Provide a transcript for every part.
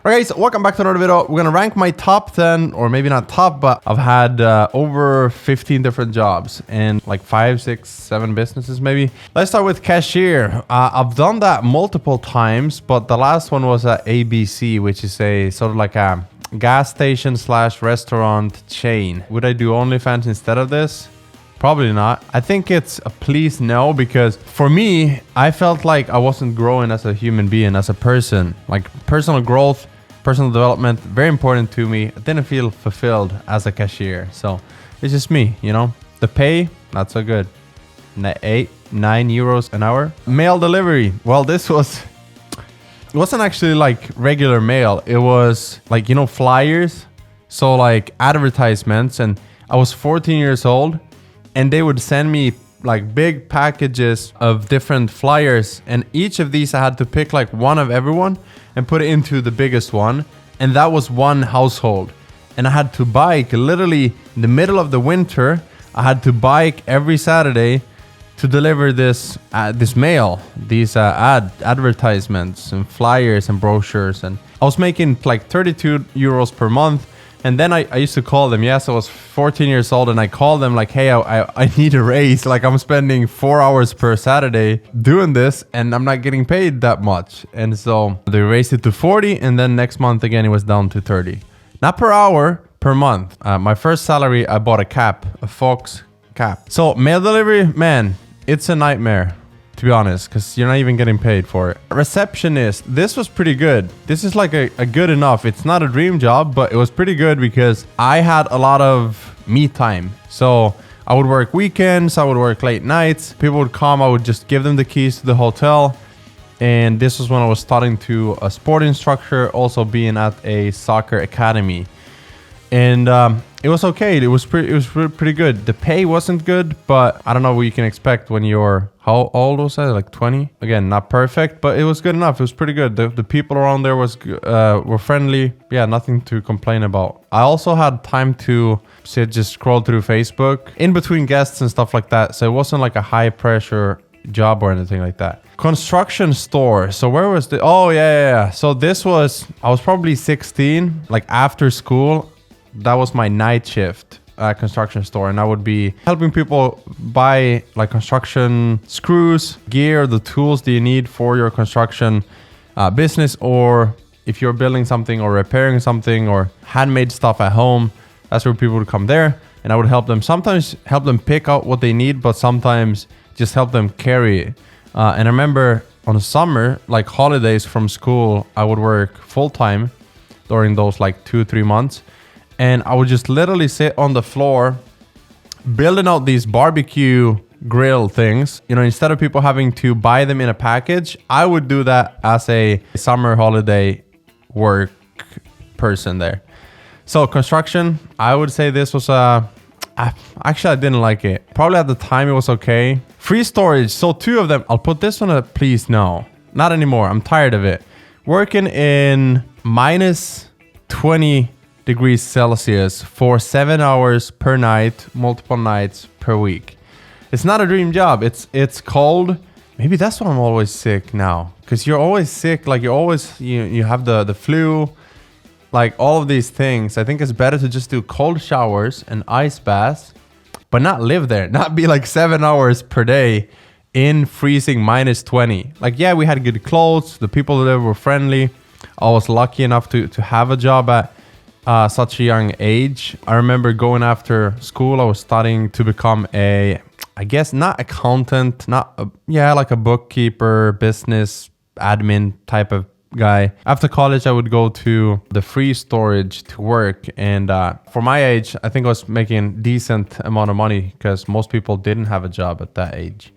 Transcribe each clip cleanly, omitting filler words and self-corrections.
Alright guys, welcome back to another video. We're gonna rank my top 10, or maybe not top, but I've had over 15 different jobs and like 5, 6, 7 businesses maybe. Let's start with cashier. I've done that multiple times, but the last one was at ABC, which is a sort of like a gas station / restaurant chain. Would I do OnlyFans instead of this? Probably not. I think it's a please no, because for me, I felt like I wasn't growing as a human being, as a person. Like personal growth, personal development, very important to me. I didn't feel fulfilled as a cashier. So it's just me, you know. The pay, not so good. 9 euros an hour. Mail delivery. Well, this wasn't actually like regular mail. It was like, you know, flyers. So like advertisements. And I was 14 years old. And they would send me like big packages of different flyers. And each of these I had to pick like one of everyone and put it into the biggest one. And that was one household. And I had to bike literally in the middle of the winter. I had to bike every Saturday to deliver this mail, these advertisements and flyers and brochures. And I was making like 32 euros per month. And then I used to call them. Yes, I was 14 years old and I called them like, hey, I need a raise. Like I'm spending 4 hours per Saturday doing this and I'm not getting paid that much. And so they raised it to 40. And then next month again, it was down to 30. Not per hour, per month. My first salary, I bought a cap, a Fox cap. So mail delivery, man, it's a nightmare. To be honest, because you're not even getting paid for it. Receptionist, this was pretty good. This is like a good enough. It's not a dream job, but it was pretty good because I had a lot of me time. So I would work weekends, I would work late nights. People would come, I would just give them the keys to the hotel. And this was when I was starting to a sport instructor, also being at a soccer academy. And it was okay. It was pretty good. The pay wasn't good, but I don't know what you can expect when you're, how old was I? Like 20? Again, not perfect, but it was good enough. It was pretty good. The people around there were friendly. Yeah, nothing to complain about. I also had time to just scroll through Facebook in between guests and stuff like that. So it wasn't like a high pressure job or anything like that. Construction store. So where was the, oh yeah. So this was, I was probably 16, like after school. That was my night shift at construction store, and I would be helping people buy like construction screws, gear, the tools that you need for your construction business, or if you're building something or repairing something or handmade stuff at home. That's where people would come there, and I would help them. Sometimes help them pick out what they need, but sometimes just help them carry it. And I remember on the summer, like holidays from school, I would work full time during those like 2-3 months. And I would just literally sit on the floor building out these barbecue grill things. You know, instead of people having to buy them in a package, I would do that as a summer holiday work person there. So construction, I would say this was actually I didn't like it. Probably at the time it was okay. Free storage. So 2 of them. I'll put this one at please no. Not anymore. I'm tired of it. Working in minus 20 degrees Celsius for 7 hours per night, multiple nights per week. It's not a dream job. It's cold. Maybe that's why I'm always sick now, because you're always sick. Like you have the flu, like all of these things. I think it's better to just do cold showers and ice baths, but not live there, not be like 7 hours per day in freezing minus 20. Like, yeah, we had good clothes. The people there were friendly. I was lucky enough to have a job at such a young age. I remember going after school, I was studying to become I guess not accountant, like a bookkeeper, business admin type of guy. After college, I would go to the free storage to work. And for my age, I think I was making decent amount of money because most people didn't have a job at that age.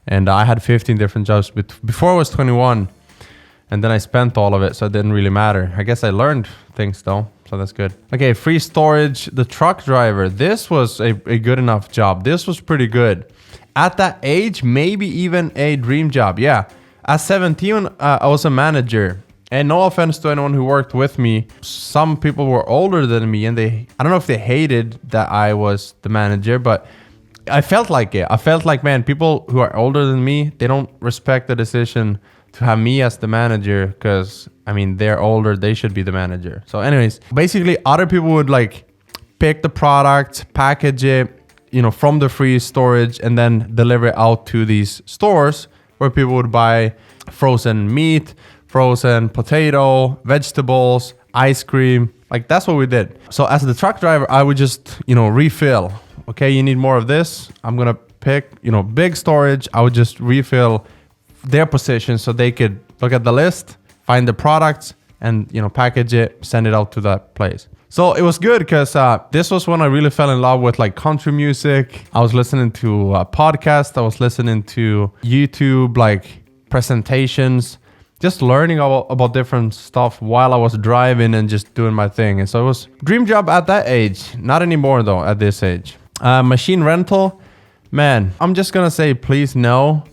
And I had 15 different jobs before I was 21. And then I spent all of it, so it didn't really matter. I guess I learned things though, so that's good. Okay, free storage, the truck driver. This was a good enough job. This was pretty good. At that age, maybe even a dream job. Yeah, at 17, I was a manager. And no offense to anyone who worked with me. Some people were older than me, and I don't know if they hated that I was the manager, but I felt like it. I felt like, man, people who are older than me, they don't respect the decision to have me as the manager, because I mean, they're older. They should be the manager. So anyways, basically other people would like pick the product, package it, from the free storage, and then deliver it out to these stores where people would buy frozen meat, frozen potato, vegetables, ice cream. Like that's what we did. So as the truck driver, I would just, refill. Okay, you need more of this. I'm going to pick, big storage. I would just refill their position so they could look at the list, find the products, and, package it, send it out to that place. So it was good because this was when I really fell in love with like country music. I was listening to a podcast. I was listening to YouTube, like presentations, just learning about different stuff while I was driving and just doing my thing. And so it was dream job at that age. Not anymore though, at this age. Machine rental, man, I'm just going to say, please no.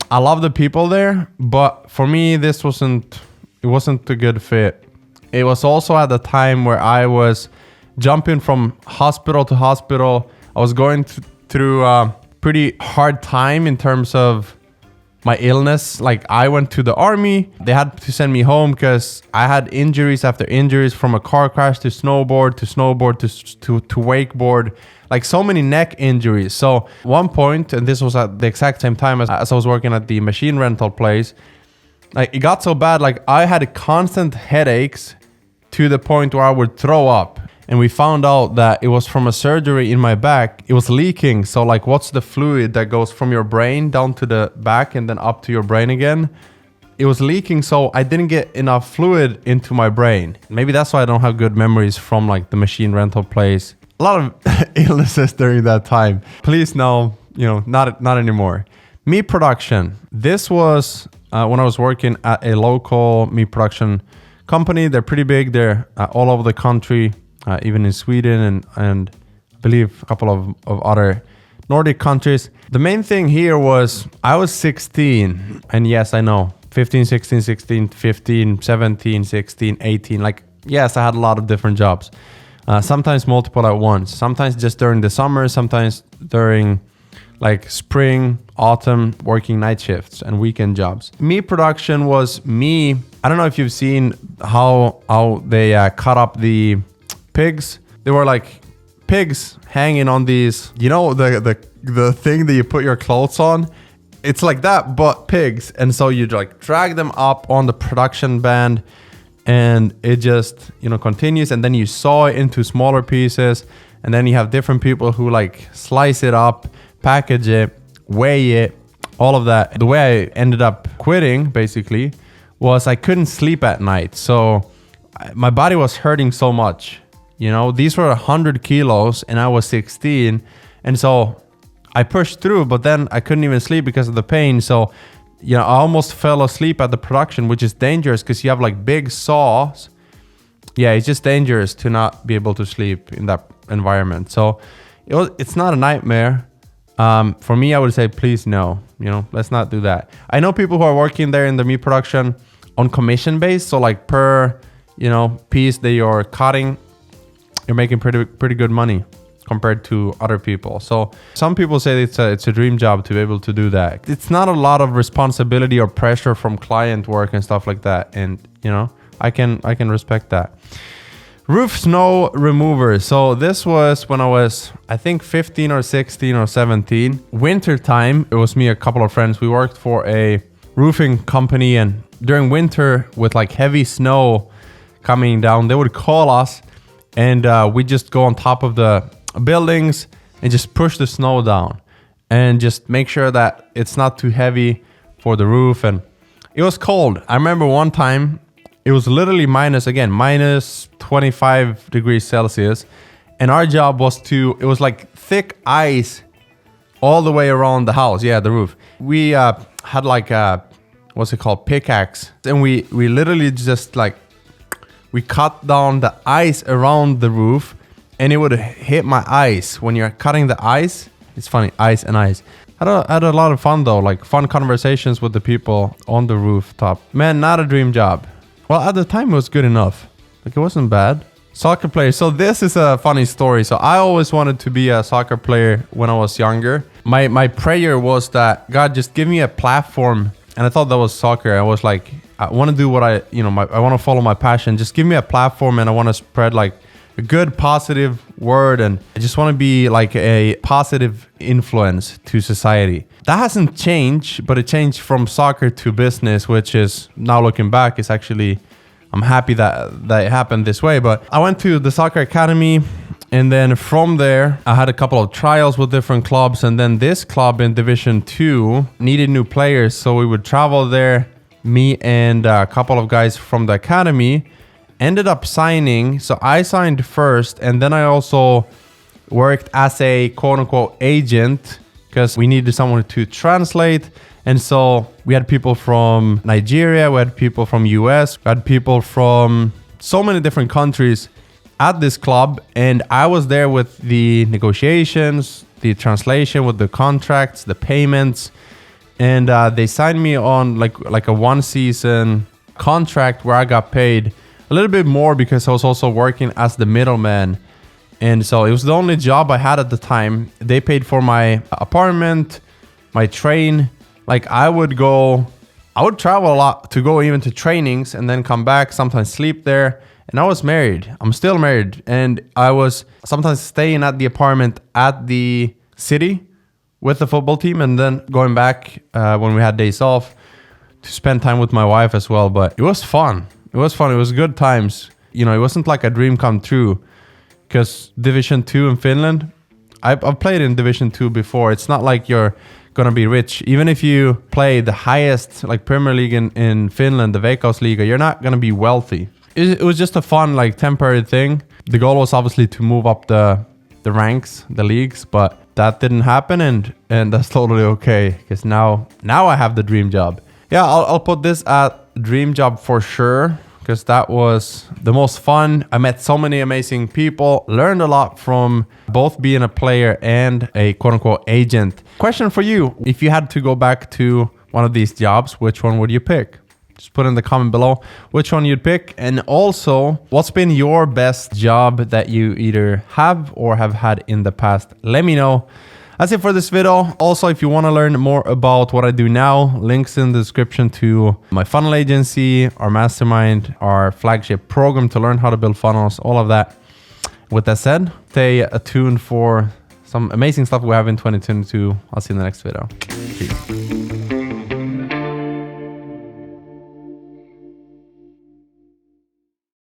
I love the people there, but for me, it wasn't a good fit. It was also at the time where I was jumping from hospital to hospital. I was going through a pretty hard time in terms of my illness. Like I went to the army. They had to send me home because I had injuries after injuries, from a car crash to snowboard to wakeboard, like so many neck injuries. So one point, and this was at the exact same time as I was working at the machine rental place, like it got so bad, like I had constant headaches to the point where I would throw up. And we found out that it was from a surgery in my back. It was leaking. So like, what's the fluid that goes from your brain down to the back and then up to your brain again? It was leaking, so I didn't get enough fluid into my brain. Maybe that's why I don't have good memories from like the machine rental place. A lot of illnesses during that time. Please no, not anymore. Meat production. This was when I was working at a local meat production company. They're pretty big. They're all over the country, even in Sweden and I believe a couple of other Nordic countries. The main thing here was I was 16, and yes, I know 15, 16, 16, 15, 17, 16, 18. Like, yes, I had a lot of different jobs. Sometimes multiple at once. Sometimes just during the summer. Sometimes during like spring, autumn, working night shifts and weekend jobs. Meat production was me. I don't know if you've seen how they cut up the pigs. They were like pigs hanging on these, the thing that you put your clothes on. It's like that, but pigs. And so you like drag them up on the production band, and it just, continues. And then you saw it into smaller pieces. And then you have different people who like slice it up, package it, weigh it, all of that. The way I ended up quitting basically was I couldn't sleep at night. So my body was hurting so much. These were 100 kilos and I was 16. And so I pushed through, but then I couldn't even sleep because of the pain. So, I almost fell asleep at the production, which is dangerous because you have like big saws. Yeah, it's just dangerous to not be able to sleep in that environment. So it's not a nightmare. For me, I would say, please no, let's not do that. I know people who are working there in the meat production on commission base. So like per, piece that you're cutting, you're making pretty good money compared to other people. So some people say it's a dream job to be able to do that. It's not a lot of responsibility or pressure from client work and stuff like that. And, I can respect that. Roof snow remover. So this was when I was, I think 15 or 16 or 17. Winter time, it was me, a couple of friends. We worked for a roofing company, and during winter with like heavy snow coming down, they would call us, and we just go on top of the buildings and just push the snow down and just make sure that it's not too heavy for the roof. And it was cold. I remember one time it was literally minus 25 degrees Celsius. And our job was it was like thick ice all the way around the house. Yeah, the roof. We had like what's it called? Pickaxe. And we literally just like, we cut down the ice around the roof, and it would hit my eyes. When you're cutting the ice, it's funny, ice and ice. I had a lot of fun though, like fun conversations with the people on the rooftop. Man, not a dream job. Well, at the time it was good enough. Like it wasn't bad. Soccer player. So this is a funny story. So I always wanted to be a soccer player when I was younger. My prayer was that God, just give me a platform. And I thought that was soccer. I was like, I want to do what I want to follow my passion. Just give me a platform, and I want to spread like a good positive word, and I just want to be like a positive influence to society. That hasn't changed, but it changed from soccer to business, which is now looking back, is actually, I'm happy that it happened this way. But I went to the soccer academy, and then from there, I had a couple of trials with different clubs. And then this club in Division 2 needed new players. So we would travel there, me and a couple of guys from the academy ended up signing. So I signed first, and then I also worked as a quote unquote agent because we needed someone to translate. And so we had people from Nigeria, we had people from US, we had people from so many different countries at this club. And I was there with the negotiations, the translation, with the contracts, the payments. And they signed me on like a 1 season contract where I got paid a little bit more because I was also working as the middleman. And so it was the only job I had at the time. They paid for my apartment, my train. Like I would travel a lot to go even to trainings and then come back, sometimes sleep there. And I was married. I'm still married. And I was sometimes staying at the apartment at the city with the football team, and then going back when we had days off to spend time with my wife as well. But it was fun. It was fun. It was good times. It wasn't like a dream come true, because Division 2 in Finland, I've played in Division 2 before. It's not like you're gonna be rich. Even if you play the highest like Premier League in Finland, the Veikkausliiga, you're not gonna be wealthy. It was just a fun like temporary thing. The goal was obviously to move up the ranks, the leagues, but that didn't happen, and that's totally okay, because now I have the dream job. Yeah, I'll put this at dream job for sure, because that was the most fun. I met so many amazing people, learned a lot from both being a player and a quote unquote agent. Question for you: if you had to go back to one of these jobs, which one would you pick? Just put in the comment below which one you'd pick. And also, what's been your best job that you either have or have had in the past? Let me know. That's it for this video. Also, if you want to learn more about what I do now, links in the description to my funnel agency, our mastermind, our flagship program to learn how to build funnels, all of that. With that said, stay tuned for some amazing stuff we have in 2022. I'll see you in the next video. Peace.